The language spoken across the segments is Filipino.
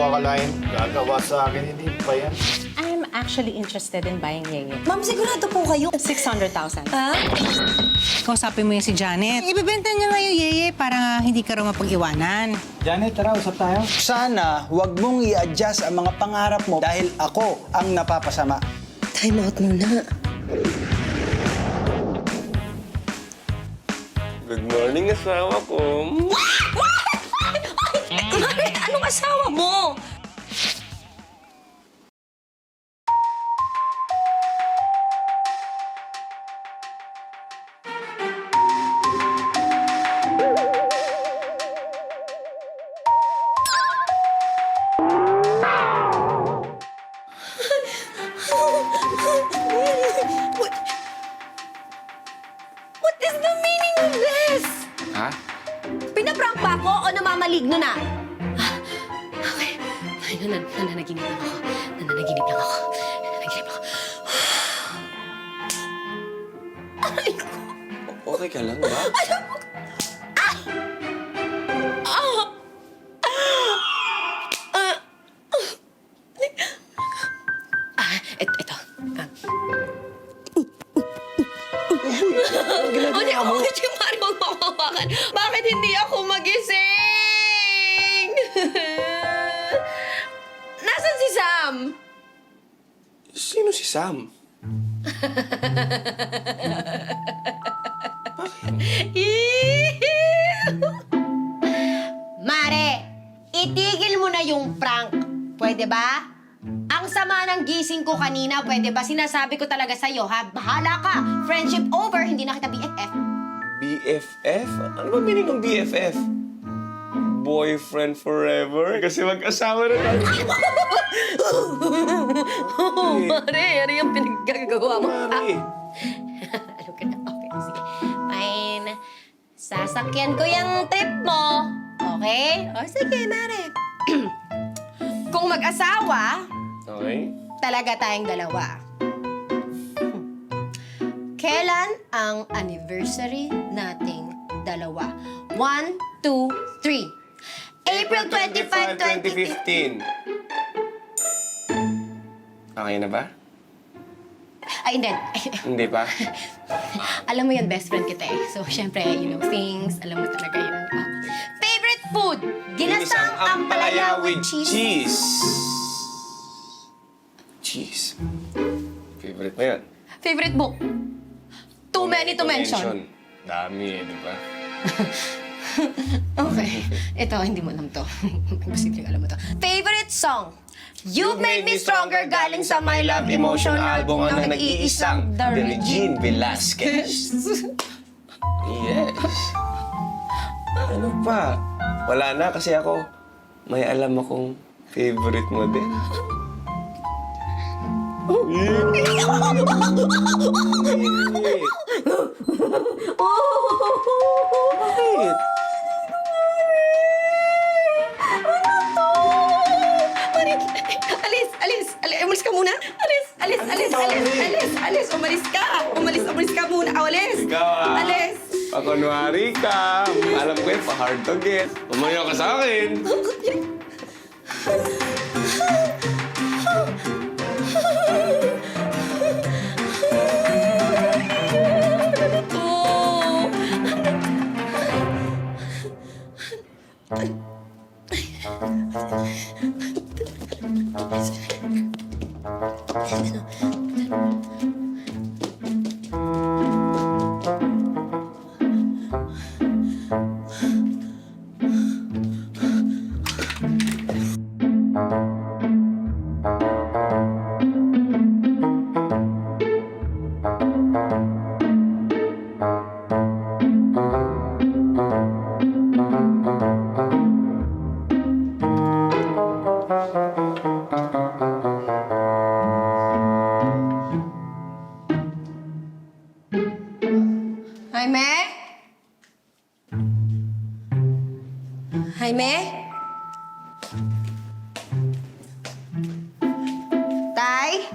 akalain gagawa sa akin, hindi pa yan. I'm actually interested in buying Yeye. Ma'am, sigurado po kayo. 600,000. Ha? Kausapin mo yan si Janet. Ibebenta niya nga yung Yeye para nga hindi ka raw mapag-iwanan. Janet, tara, usap tayo. Sana huwag mong i-adjust ang mga pangarap mo dahil ako ang napapasama. Time out muna. Good morning, asawa ko. Mare, anong asawa mo? What is the meaning of this? Ha? Pinaprank ba ako o namamaligno na? Okay. Ay, nananaginip lang ako. Nananaginip lang ako. Aray ko. Okay ka lang ba? Ito. Bakit yung Mario ang makawakan? Bakit hindi ako magising? Nasaan si Sam? Sino si Sam? Mare, itigil mo na yung prank. Pwede ba? Ang sama ng gising ko kanina, pwede ba? Sinasabi ko talaga sa'yo, ha? Bahala ka. Friendship over, hindi na kita BFF. BFF? Ano ba meaning ng BFF? Boyfriend forever? Kasi mag-asawa na tayo. Mare, ano yung pinaggagawa mo? Mari. Alam ka na, okay, sige. Fine. Sasakyan ko yung trip mo. Okay? O, sige, Mare. Kung mag-asawa, Okay. talaga tayong dalawa. Kailan ang anniversary nating dalawa? 1, 2, 3. April 25, 2015. 2015. Okay na ba? Ay, hindi. Hindi pa? Alam mo yun, best friend kita eh. So, syempre, you know, things, alam mo talaga yun. Favorite food? Ginasang ampalaya with cheese. Cheese. Favorite mo yan? Favorite book? Too many to mention. Dami eh, di ba? Okay. Ito, hindi mo alam to. Posibleng alam mo to. Favorite song? You've Made Me Stronger galing sa My Love Emotion album ng ng nag-iisang The Regine Velasquez. Yes. Ano pa? Wala na kasi ako. May alam akong favorite mo din. Bakit? Umalis ka muna. Alis. Umalis ka muna. Alis. Ikaw ah. Alis. Pakunwari ka. Alam ko yun, pa-hard to get. Umayaw ka sa akin. Jaime? Jaime? Tay?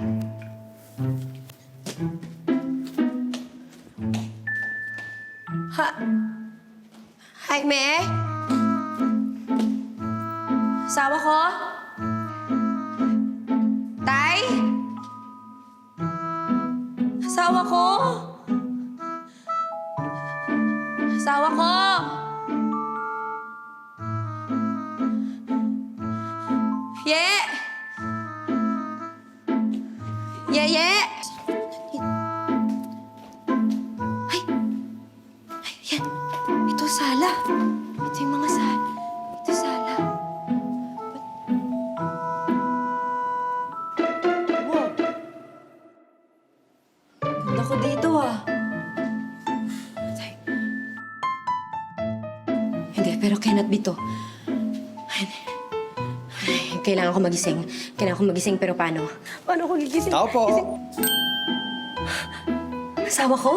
Jaime? Asawa ko? Tay? Asawa ko? Asawa ko? Ye? Ye? Ay! Ay, yan. Ito sala. Ito yung mga sala. Ito sala. Wow. Ganda ko dito ah. Ay. Hindi, pero cannot be to. Ay, kailangan ko magising. Kailangan ko magising, pero paano? Paano ko gigising? Tao po. Asawa ko?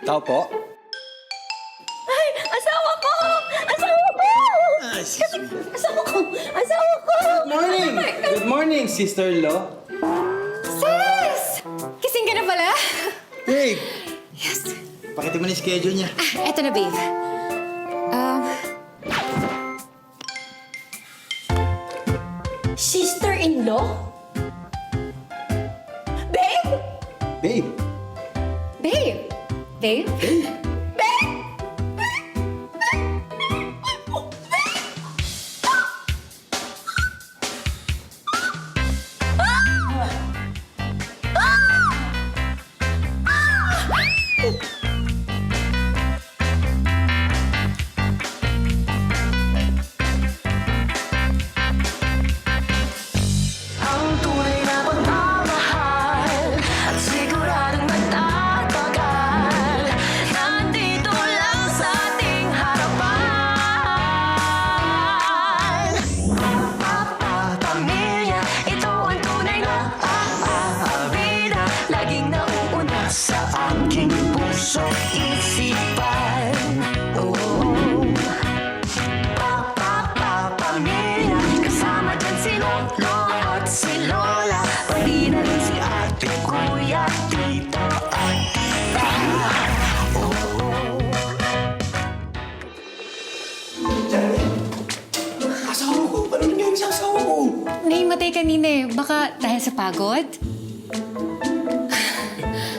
Tao po. Ay! Asawa ko! Asawa ko! Excuse me. Asawa ko! Asawa ko! Morning! Good morning, sister-in-law. Sis! Kising ka na pala? Babe, Yes. pakita mo na yung schedule niya. Eto na, babe. Sister-in-law? Babe? Babe, Babe? Babe? Babe? Ang tunay na pagmamahal at siguradong magtatagal. Nandito lang sa ating harapan. Pamilya, ito ang tunay na vida. Laging nauuna sa aking puso't isipan. Pamilya, kasama dyan si Lolo at si Lola, pati na rin si ate, kuya, tito at tita. asawa ko. Paano nangyari sa asawa ko? Naimatay kanina eh. Baka dahil sa pagod?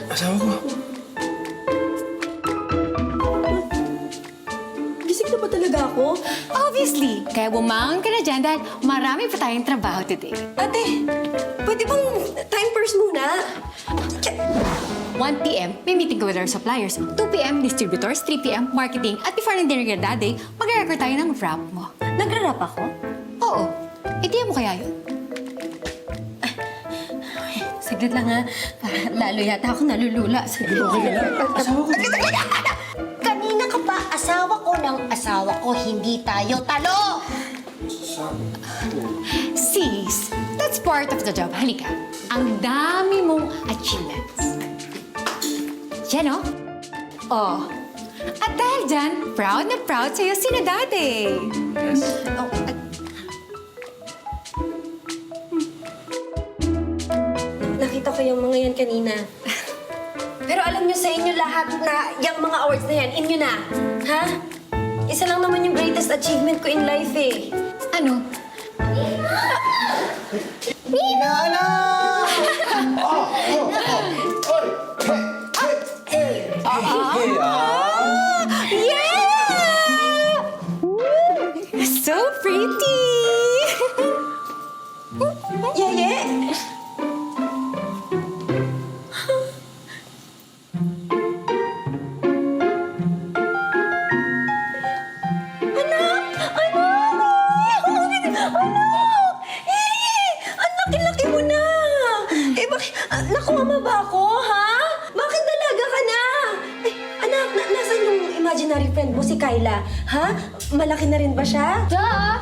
Asawa ko. Gising na ba talaga ako? Obviously. Kaya bumangon ka na dyan dahil marami pa tayong trabaho today. Ate, pwede bang time first muna? 1 p.m., may meeting ko with our suppliers. 2 p.m., distributors. 3 p.m., marketing. At before ng dinner ka daddy, mag-record tayo ng rap mo. Nagra-rap ako? Oo. Ideya mo kaya yun? Saglit lang ha. Lalo yata ako nalulula. Saglit. Asawa ko. Kanina ka pa asawa ko ng asawa ko, hindi tayo talo! Sis, that's part of the job. Halika. Ang dami mong achievements. Yan, oh. Oh. At dahil dyan, proud na proud sa'yo sina Daddy. Oh, nakita ko yung mga yan kanina. Pero alam nyo sa inyo lahat na yung mga awards na yan, inyo na. Ha? Isa lang naman yung greatest achievement ko in life eh. Ano? Yeah! So pretty! Yeah. Ang laki-laki mo na! Eh, bakit? Nakuha mo ba ako, ha? Bakit dalaga ka na? Eh, anak, nasan yung imaginary friend mo, si Kyla? Ha? Malaki na rin ba siya? Duh!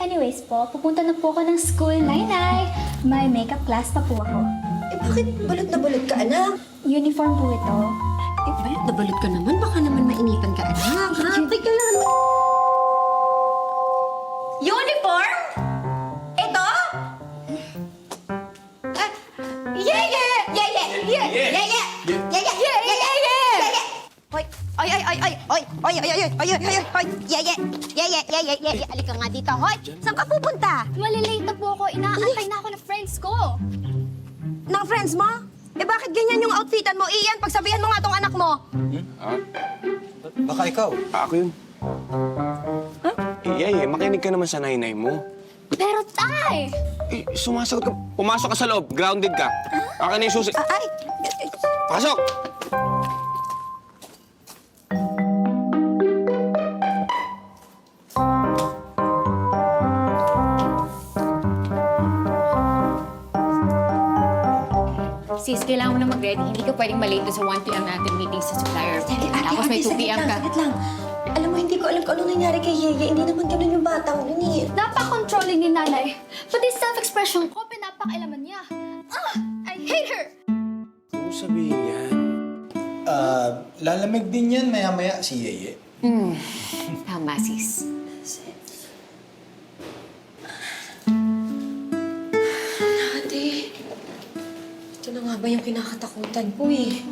Anyways po, pupunta na po ako ng school, Nay-Nay. May makeup class pa po ako. Eh, bakit balot na balot ka, anak? Uniform po ito. Eh, balot na balot ka naman. Baka naman mainipan ka, anak. Ha? Kailangan mo... Uniform? Ito? Yeah. Hoy, ay, Oy, oy, oy, oy, oy, oy, oy, yeye, yeye, yeye, yeye. Alika nga dito, hoy. Saan ka pupunta? Malilate na po ako. Inaantay na ako ng friends ko. Ng friends mo? Eh bakit ganyan yung outfitan mo? Ian, pagsabihan mo nga tong anak mo. Baka ikaw. Ako yun. Yeye, makinig ka naman sa nainay mo. Pero tay! Sumasagot ka. Pumasok ka sa loob. Grounded ka. Akin na yung susi. Ay, Pasok! Sis, kailangan mo na mag-ready. Hindi ka pwedeng malate doon sa 1 p.m. natin meeting sa supplier. Tapos may 2 p.m. ka. Saglit lang. Alam mo, hindi ko alam kung ano nangyari kay Yeye. Hindi naman ganun yung batang yun eh. Napaka-controlling ni nanay. Pati self-expression ko, pinapakailaman niya. I hate her! Ano sabihin yan? Lalamig din yan maya-maya si Yeye. Tama, sis. Ate, ito na nga ba yung kinakatakutan ko eh.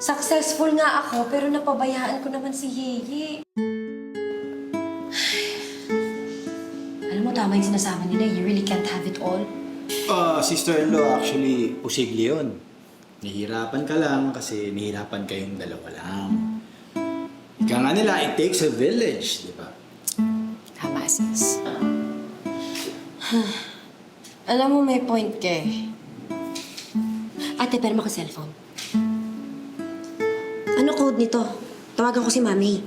Successful nga ako, pero napabayaan ko naman si Yeye. Alam mo, tama yung sinasabi nila, you really can't have it all. Sister-in-law, actually, posible yun. Nahihirapan ka lang kasi nahihirapan kayong dalawa lang. Ika nga nila, it takes a village, di ba? Tama, sis. Alam mo, may point ka eh. Ate, pero maka-cellphone. Ano code nito? Tawagan ko si Mami.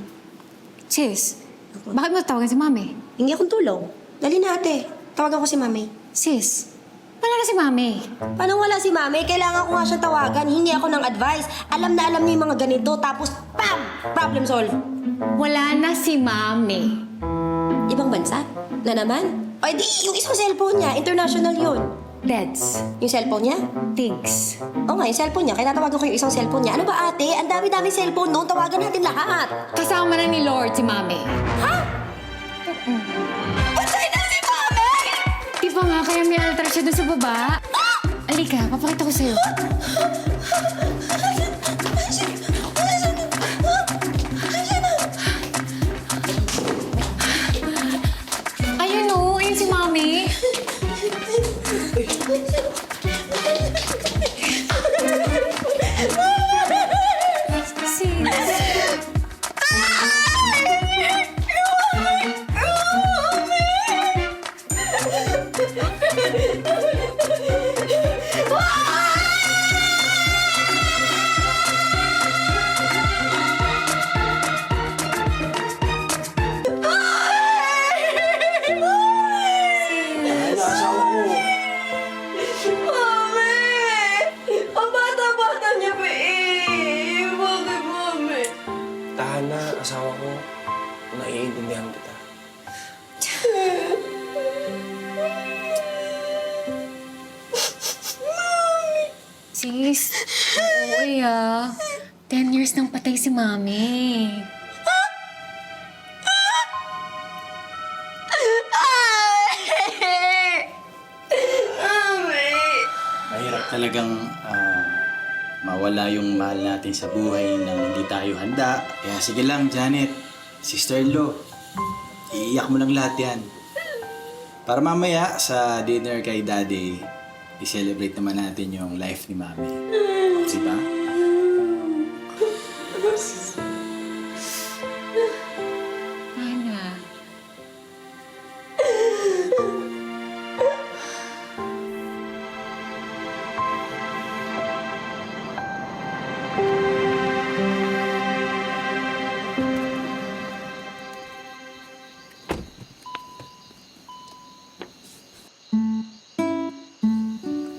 Sis, bakit mo tawagan si Mami? Hingi akong tulong. Dali na, ate. Tawagan ko si Mami. Sis, wala na si Mami. Paano wala si Mami? Kailangan ko nga siya tawagan. Hingi ako ng advice. Alam na alam niya yung mga ganito. Tapos, PAM! Problem solved. Wala na si Mami. Ibang bansa? Na naman? O di, yung isang cellphone niya. International yun. Deads. Yung cellphone niya? Tigs. Oo nga, yung cellphone niya. Kaya tatawagan ko yung isang cellphone niya. Ano ba, ate? Ang dami-dami cellphone noon. Tawagan natin lahat. Kasama na ni Lord si Mami. Patay na si Mami! Di ba nga kaya may altar siya doon sa baba? Alika, papakita ko sa'yo. Ayun o, ayun si Mami. Sis. Mami! Ang bata-bata niya pa eh. Bakit, Mami? Tahan na, asawa ko. Naiintindihan kita. Sis, oo ah. 10 years nang patay si Mami. Mahirap talagang mawala yung mahal natin sa buhay nang hindi tayo handa. Kaya sige lang, Janet. Sister-in-law, iiyak mo lang lahat yan. Para mamaya sa dinner kay Daddy, i-celebrate naman natin yung life ni Mami. Diba? Ana.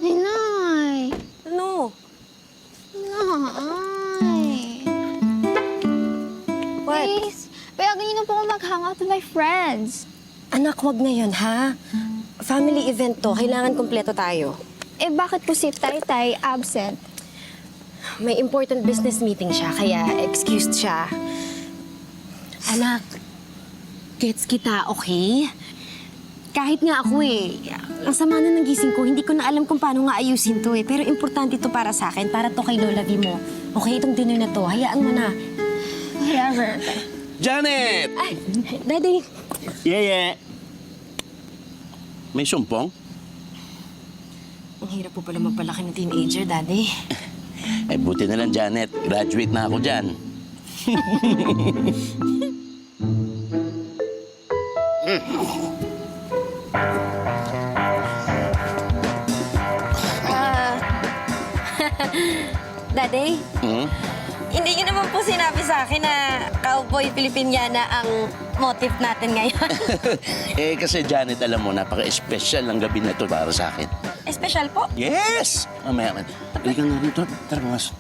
Nay! Ano? Nay! What? Please, payagan niyo na po ako mag-hang out with my friends. Anak, wag na yun, ha? Family event to. Kailangan kumpleto tayo. Eh, bakit po si Tay-Tay absent? May important business meeting siya, kaya excused siya. Anak, gets kita, okay? Kahit nga ako eh, ang sama na ng gising ko, hindi ko na alam kung paano nga ayusin to eh. Pero importante to para sa akin, para to kay Lola V mo. Okay, itong dinner na to, hayaan mo na. Never. Janet! Daddy, Yeye! May sumpong? ang hirap po pala magpalaki ng teenager, Daddy. Eh, buti na lang, Janet. Graduate na ako dyan. Daddy, Hmm? hindi niyo naman po sinabi sa akin na cowboy Filipiniana ang motif natin ngayon. Eh, kasi Janet, alam mo, napaka-special ang gabi na to para sa akin. Espesyal po. Yes! Mamaya, halika nga rito. Tara, mas.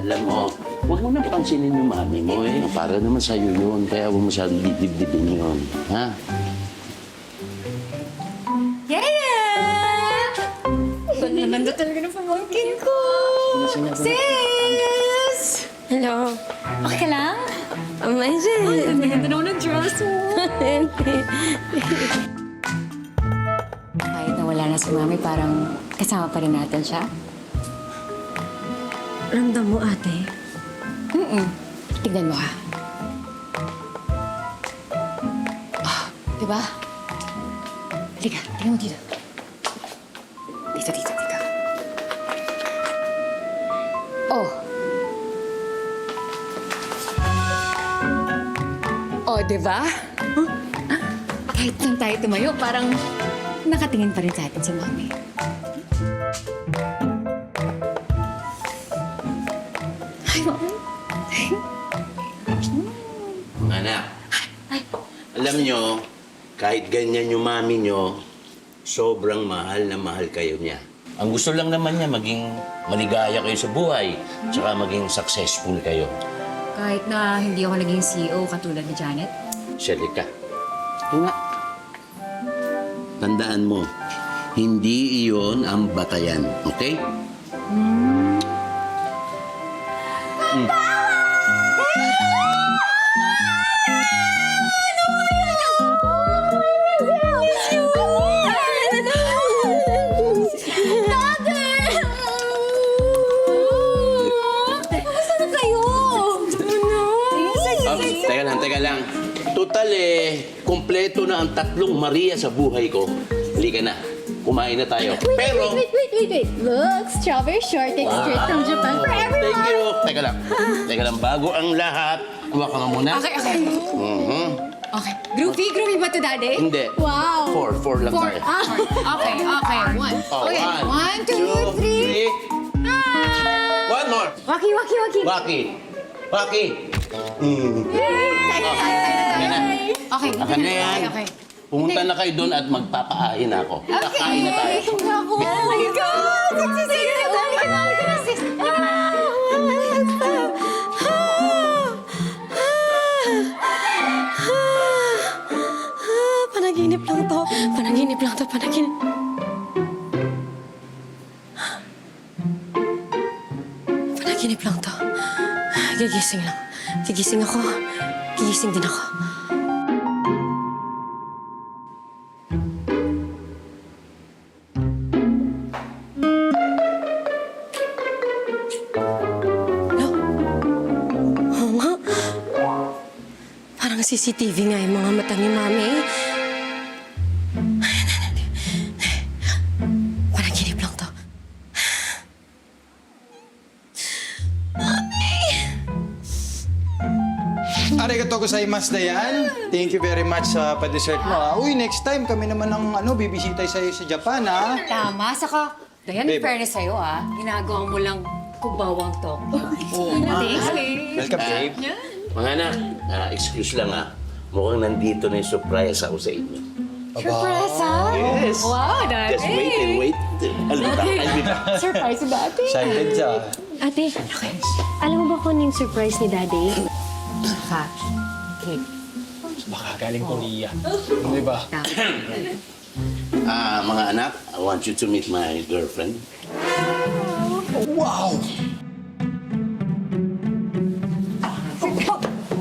Alam mo, huwag mo na pansinin yung mami mo eh. Para naman sa'yo yun. Kaya huwag mo siyang dibdibin yun. Ha? Nandito talaga ng pamangkin ko. Sis! Hello. Okay ka lang? Amazing. Ang ganda naman ng dress mo. Kahit nawala na si Mami, parang kasama pa rin natin siya. Ramdam mo, ate. Tignan mo ha. Diba? Halika, tignan mo dito. Dito. Oh. Oh, diba? Kahit saan tayo tumayo, parang nakatingin pa rin sa atin si Mami. Hi, Mami. Mga anak, alam nyo, kahit ganyan yung mami nyo, sobrang mahal na mahal kayo niya. Ang gusto lang naman niya, maging maligaya kayo sa buhay, tsaka maging successful kayo. Kahit na hindi ako naging CEO katulad ni Janet. Shalika. Ito nga. Tandaan mo, hindi iyon ang batayan, okay? Teka lang. Total kumpleto na ang 3 Maria sa buhay ko. Halika na. Kumain na tayo. Pero... Wait. Look, strawberry shortcake straight from Japan for everyone. Thank you. Teka lang. Bago ang lahat, kuha ka nga muna. Okay. Mhm. Okay. Groovy ba to, Daddy? Hindi. Wow. 4 lang tayo. Okay. One. Oh, Okay. 1, 2, 3. One more. Waki. Waki. Okay. Akan na yan. Okay. Pumunta na kayo doon at magpapaahin ako. Kakain na tayo. Oh my God! Panaginip lang to. Panaginip lang to. Gigising lang. Gigising ako. Gigising din ako. Oo nga. Parang CCTV nga yung mga mata ni Mami. Panaginip lang to. Arigatou gozaimasu, Dayan. Thank you very much sa pa-dessert mo. Uy, next time kami naman ang bibisita sa'yo sa Japan, ha? Tama. Saka, Dayan, in Babe. fairness sa'yo, ginagawa mo lang kubawang to. Thanks, babe. Welcome, babe. Mga anak, excuse lang Mukhang nandito na yung surprise ako sa inyo. Surprise, Yes. Wow, Daddy. Just wait and wait. I'll be back. Surprise si Daddy. Excited siya. Ate, alam mo ba kung ano yung surprise ni Daddy? Cake. Baka galing Korea. Di ba? Mga anak, I want you to meet my girlfriend. Wow!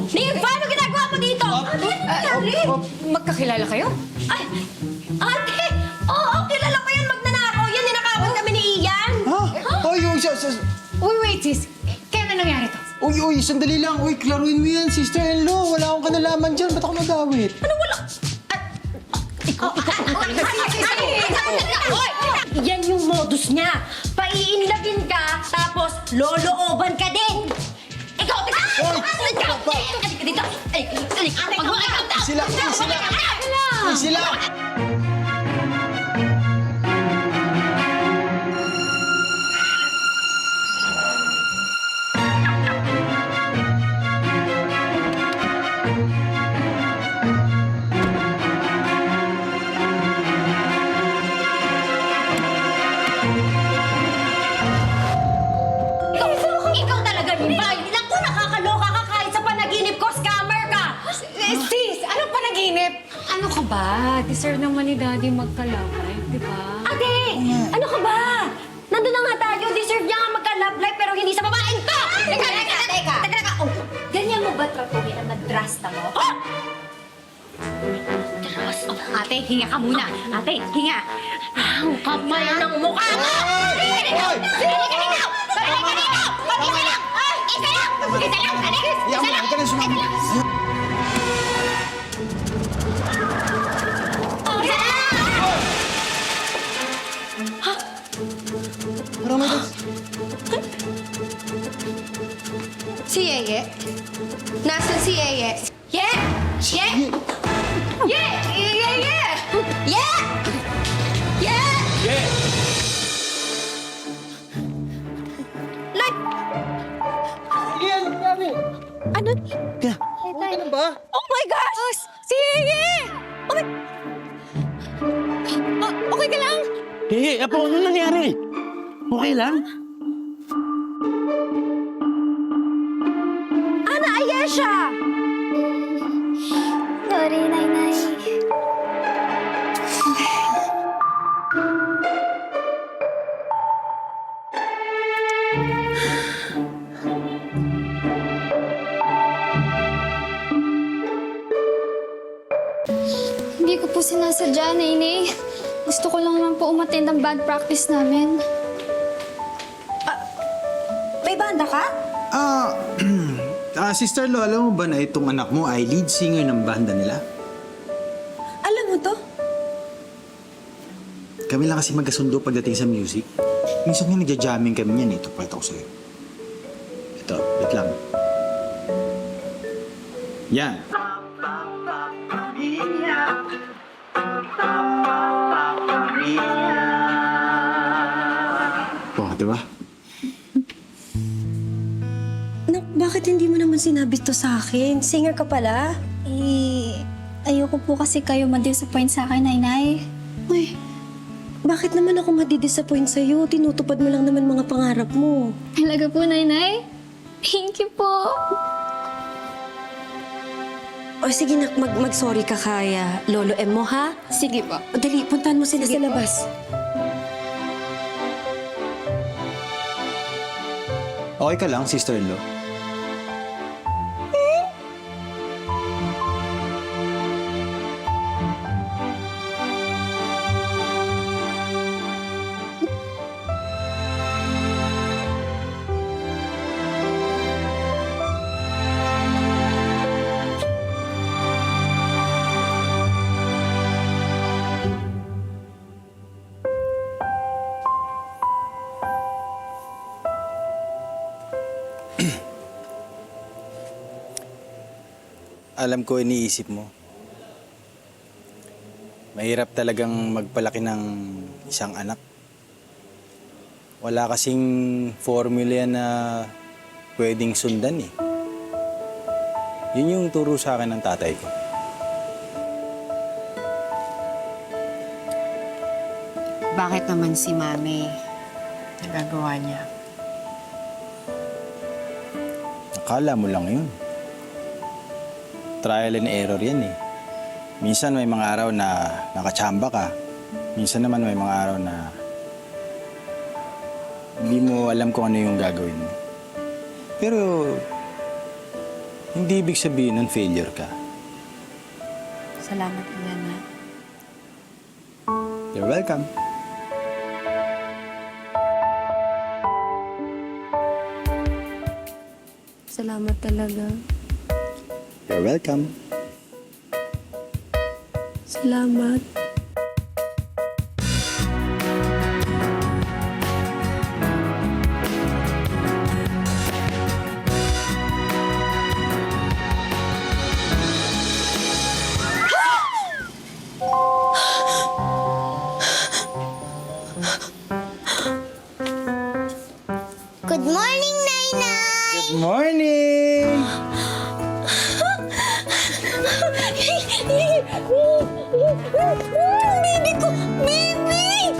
Nick, paano ginagawa mo dito? Magkakilala kayo? Ay, ate! Oo, kilala ko yan, magnanakaw yan. Ninakawan kami ni Ian. Ha? Uy, Wait, sis. Kaya na nangyari to? uy, sandali lang. Uy, klaruin mo yan, sister-in-law. Wala akong kanalaman dyan. Ba't ako nagawit? Yan yung modus niya. Paiinlagin ka, tapos lolooban ka din. Ikaw, dito. Sila! Ikaw talaga, Mimbay. Naku, nakakaloka ka kahit sa panaginip ko. Scammer ka. Sis, ano pa naginip? Ano ka ba? Deserve naman ni Daddy magka-love life, di ba? Ate, ano ka ba? Nandun na nga tayo. Deserve niya nga magka-love life pero hindi sa babaeng to. Teka. Oh, ganyan mo ba tratuhin ang madrasta mo? Oh! Ate, hinga ka muna. Ate, hinga. Ang kapal ng mukha mo! Huwag ka na sumama. Parang may Si Yeye? Nasaan si Yeye? Ye! Ye! Ye! Ye! Ye! Ye! Ye! Like... Ano? Ano ba? Oh my gosh! Si Yeye! Okay. Okay ka lang? Apo, ano nangyari? Okay lang? Ana Ayesha! Sorry, Nay-Nay. Hindi ko po sinasadya, Nay-Nay. Gusto ko lang naman po umattend ang band practice namin. May banda ka? Sister-in-law, alam mo ba na itong anak mo ay lead singer ng banda nila? Alam mo to? Kami lang kasi magkasundo pagdating sa music. Minsan nga nagja-jamming kami niyan. Ito, pakita ko sa'yo. Ito, wait lang. Yan. Oh, di ba? Nak, bakit hindi mo naman sinabi to sa akin? Singer ka pala? Ayoko po kasi kayo ma-disappoint sa akin, Nay-Nay. Uy, bakit naman ako madi-disappoint sa'yo? Tinutupad mo lang naman mga pangarap mo. Talaga po, Nay-Nay? Thank you po. O sige nak, mag-sorry ka kaya Lolo M mo, ha? Sige po. O dali, puntahan mo sila sa labas. Okay ka lang, sister-in-law? Alam ko iniisip mo. Mahirap talagang magpalaki ng isang anak. Wala kasing formula na pwedeng sundan eh. Yun yung turo sa akin ng tatay ko. Bakit naman si Mami nagagawa niya? Akala mo lang yun. Trial and error yan eh. Minsan may mga araw na nakachamba ka. Minsan naman may mga araw na hindi mo alam kung ano yung gagawin mo. Pero hindi ibig sabihin nun failure ka. Salamat, Ian, ha? You're welcome. Salamat talaga. You're welcome. Salamat. Good morning, Naina! Good morning! Baby ko! Baby!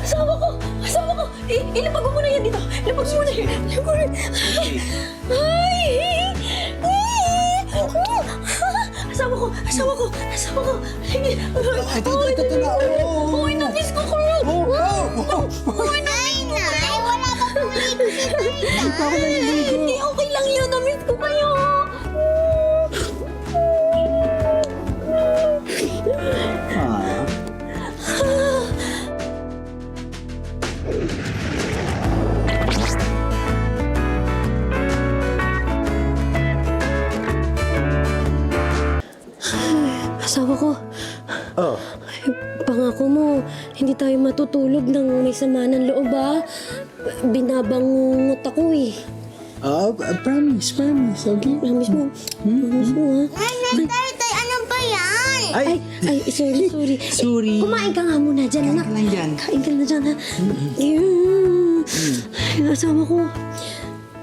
Asawa ko! Asawa ko! Ilapag mo muna yan dito! Ilapag mo muna yan! Ilapag mo muna. Ay! Asawa ko! Asawa ko! Asawa ko! Ito na. Uy, nabis ko ko! Naina! Wala pa po ulit si Tita. Hindi, okay lang yun. Namiss ko kayo. Ah. Asawa ko, Oh. pangako mo, hindi tayo matutulog nang may sama ng loob, ha? Binabangungot ako, eh. Promise. Okay? Promise mo. Promise mo, ha? Tay, ano ba yan? Ay, sorry. Sorry. Kumain ka nga muna dyan, anak. Kain ka lang dyan. Kain ka na dyan, ha? Ay, asawa ko.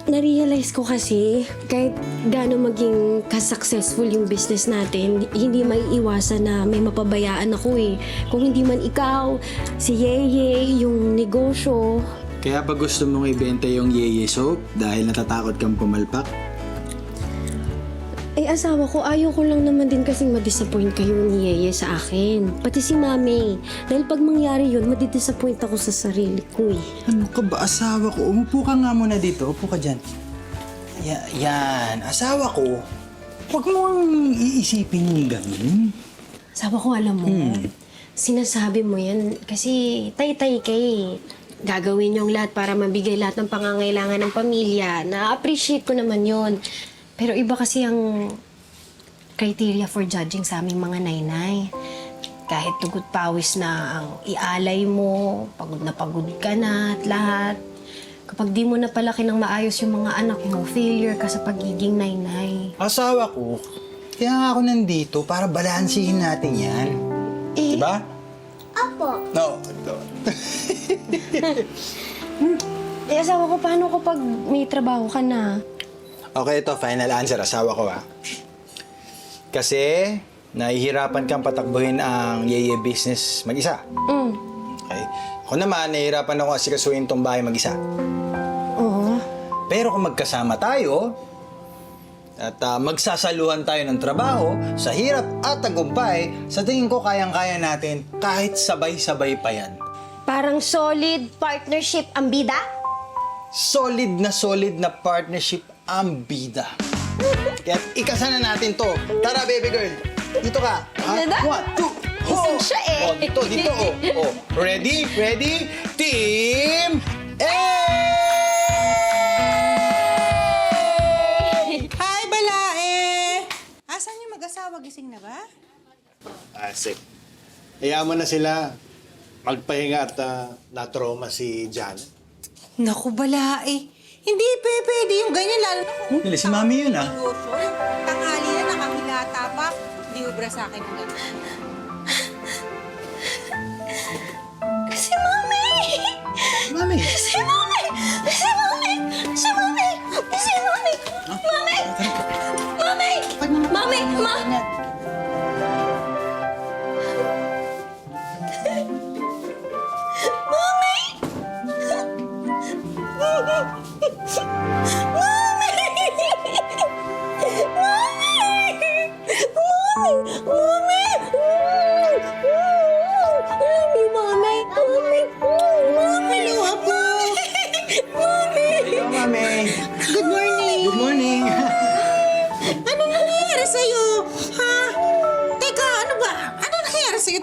Na-realize ko kasi, kahit gaano maging ka-successful yung business natin, hindi maiiwasan na may mapabayaan ako eh. Kung hindi man ikaw, si Yeye, yung negosyo. Kaya ba gusto mong ibenta yung Yeye Soap dahil natatakot kang pumalpak? Eh, asawa ko, ayaw ko lang naman din kasing madisappoint kayo ni Yeye sa akin. Pati si Mami. Dahil pag mangyari yun, madidisappoint ako sa sarili ko eh. Ano ka ba, asawa ko? Umupo ka nga muna dito. Upo ka dyan. Yan, asawa ko. Huwag mo ang iisipin yung ganun. Asawa ko, alam mo, sinasabi mo yan kasi tay-tay ka eh. Gagawin yung lahat para mabigay lahat ng pangangailangan ng pamilya. Na-appreciate ko naman yon. Pero iba kasi ang criteria for judging sa aming mga nainay. Kahit tugot pawis na ang ialay mo, pagod ka na at lahat. Kapag di mo napalaki ng maayos yung mga anak mo, failure ka sa pagiging nainay. Asawa ko, kaya nga ako nandito para balansihin natin yan. Eh, Diba? Apo. No. eh asawa ko, paano kapag may trabaho ka na? Okay, ito, final answer, asawa ko ha. Kasi, nahihirapan kang patakbuhin ang Yeye business mag-isa. Okay? Ako naman, nahihirapan ako asikasuhin tong bahay mag-isa. Oo. Pero kung magkasama tayo, at magsasaluhan tayo ng trabaho, sa hirap at tagumpay, sa tingin ko kayang-kaya natin kahit sabay-sabay pa yan. Parang solid partnership ang bida? Solid na partnership ang bida. Kaya ikasa na natin to. Tara, baby girl. Dito ka. Ha? Ganda. 1, 2, Isang siya eh. Oh, dito, oh. Ready? Team A! Hi, Balae! Asan yung mag-asawa? Gising na ba? Asik. Hayaan mo na sila magpahinga at na-trauma si Janet. Naku, Balae. Hindi pwede yung ganyan, lalo na kung Nila, si Mami yun ah. negosyo. Tanghali na, nakahilata pa. Hindi ubra sa akin yung ganyan. Si Mami! Mami! Si Mami! Si Mami! Si Mami! Si Mami! Mami! Mami! Mami! Mami!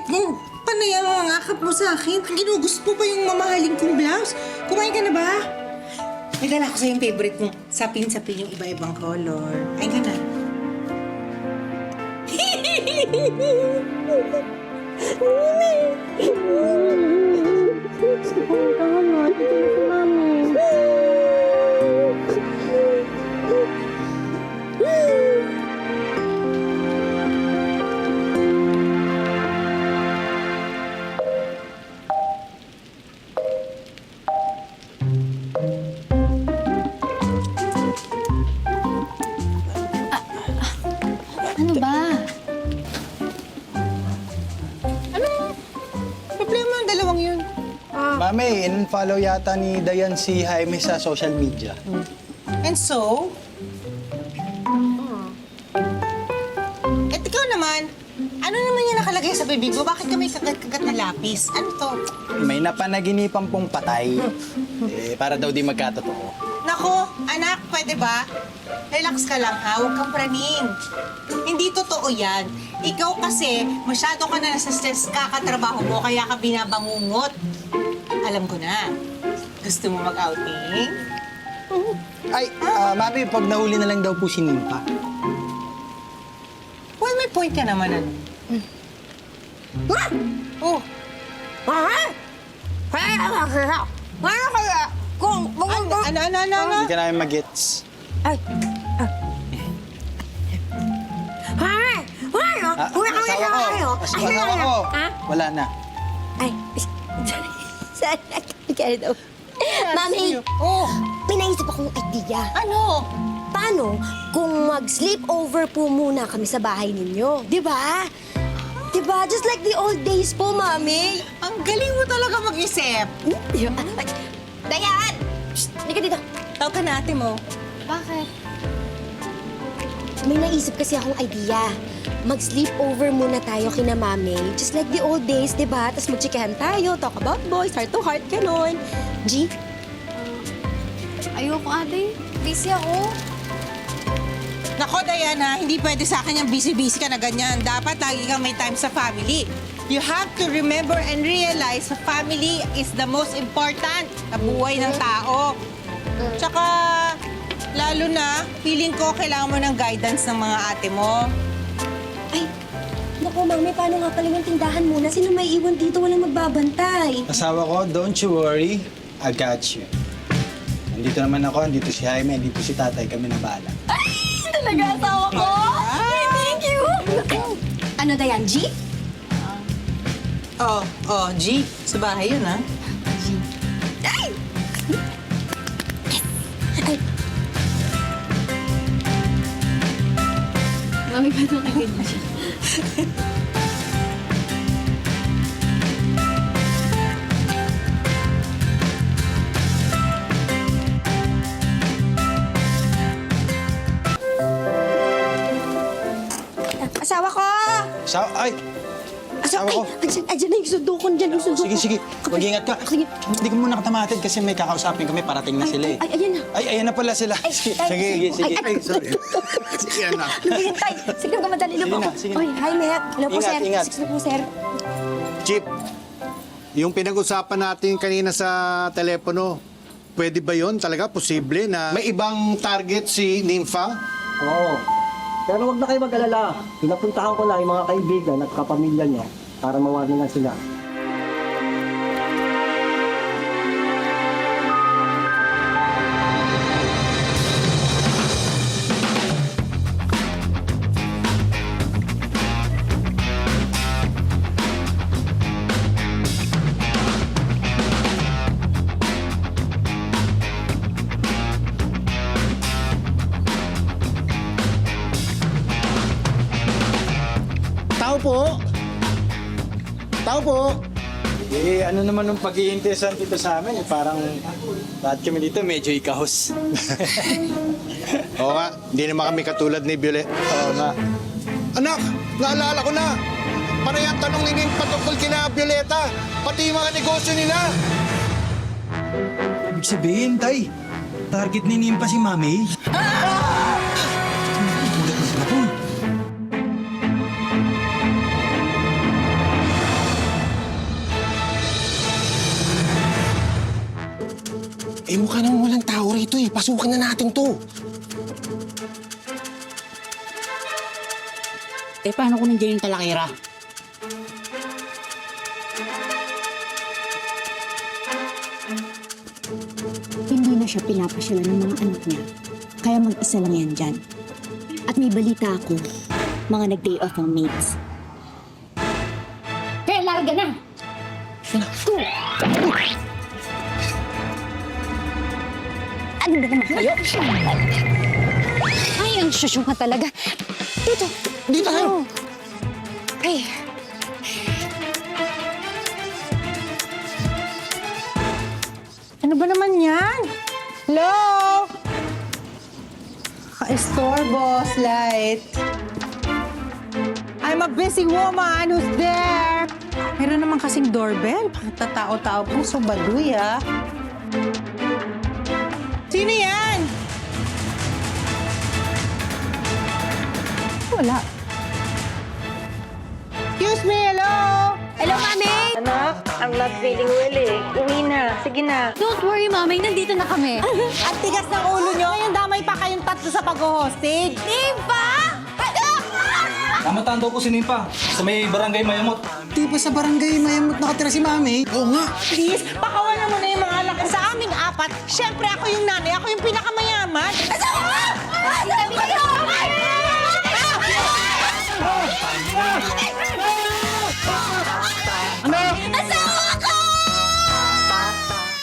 panay ang mga akap mo sa akin. Ginugusto pa yung mamahaling kong blouse. Kumain ka na ba? May dala ko sa yung favorite mong sapin-sapin yung iba-ibang color. Ay ka na. Ano ba? Problema ang dalawang yun. Mami, in-follow yata ni Dayan si Jaime sa social media. And so? At ikaw naman, ano naman yung nakalagay sa bibig mo? Bakit ka may kagat-kagat na lapis? Ano to? May napanaginipan pong patay. Para daw di magkatotoo. Nako, anak, pwede ba? Relax ka lang ha, huwag kang praning. Hindi totoo yan. Ikaw kasi, masyado ka na nasa stress kakatrabaho mo, kaya ka binabangungot. Alam ko na. Gusto mo mag-outing? Ay, Mami, pag nahuli na lang daw po si Nimpa. Well, may point ka naman, ano? Oh, ano? Hindi ka namin mag-gets. Asawa ko. Wala na. Ay, sana kaya daw. Mami, Oh, may naisip akong idea. ano? Paano kung mag-sleepover po muna kami sa bahay ninyo? Di ba? Di ba? Just like the old days po, Mami. Ang galing mo talaga mag-isip. Dayan! Shh! Hindi ka dito. Tawag ka na ate mo. Bakit? May naisip kasi akong idea. Mag-sleepover muna tayo kina Mami. Just like the old days, di ba? Tapos magchikahan tayo, talk about boys, heart to heart, ganon. G? Ayoko, ate. Busy ako. Nako, Diana, hindi pwede sa akin yung busy-busy ka na ganyan. Dapat lagi kang may time sa family. You have to remember and realize sa family is the most important sa buhay ng tao. Tsaka, lalo na, feeling ko kailangan mo ng guidance ng mga ate mo. Ay, naku, Mami, paano nga pala yung tindahan muna? Sino may iwan dito? Walang magbabantay. Asawa ko, don't you worry. I got you. Nandito naman ako, nandito si Jaime, nandito si tatay, kami na bahala. Talaga, asawa ko? Ay, thank you! Ano, Dayan, G? G, sa bahay yun, ha? Ay! Ay, Mami, paano ka ganyan siya? asawa ko! Ay! Asawa ko. Ayan na yung sundo ko. Diyan yung sundo ko. Sige. Mag-ingat ka. Sige. Hindi ko muna katamatid kasi may kakausapin kami. Parating na sila eh. Ay, ayan na. Ay, ayan na pala sila. Sige. Ay, sorry. Sige, anak. Lumayan tayo. Sige ka, madali na po ako. Sige na. Oy, hi, Matt. Hello po, Ingat, sir. ingat. Sige po, sir. Chip, yung pinag-usapan natin kanina sa telepono, pwede ba yon talaga? Posible na may ibang target si Nympha? Oo. Pero wag na kayo mag-alala. Pinapuntahan ko lang yung mga kaibigan at kapamilya niya para mawali na sila. Tao po! Tao po! Ano naman yung pag-iinteresan dito sa amin? Parang lahat kami dito medyo ikahos. Oo nga, hindi naman kami katulad ni Violet. Oo nga. Anak, naalala ko na. Panay ang tanong ni Nympha tungkol kina Violeta, pati yung mga negosyo nila. Ibig sabihin, tay, target ni Nimpa si Mami. Ulat na sila po. mukha naman walang tao rito eh. Pasukin na natin to. Eh, paano kung nandiyan yung talakira? Hindi na siya pinapasyalan ng mga anak niya. Kaya mag-isa lang yan dyan. At may balita ako, mga nag-day off ang mates. Kaya larga na! Ano ba naman kayo? Ay, ang syusyo ka talaga. Dito. Dito tayo. Ay. Ano ba naman yan? Hello? Ka-store, boss, light. I'm a busy woman who's there. Meron naman kasing doorbell. Patatao-tao po, so baduy, ah. Sino yan? Wala. Excuse me, hello? Hello, Mami! Anak, I'm not feeling well eh. Uwi na. Sige na. Don't worry, Mami. Nandito na kami. At tigas ng ulo nyo, ngayon damay pa kayong tatlo sa pag-hostage. Diba? Namataan daw po si Nimpa sa may barangay Mayamot. Di ba sa barangay Mayamot nakatira si Mami? Oo nga. Please, pakawalan mo na yung mga anak ko sa aming apat. Siyempre, ako yung nanay. Ako yung pinakamayaman.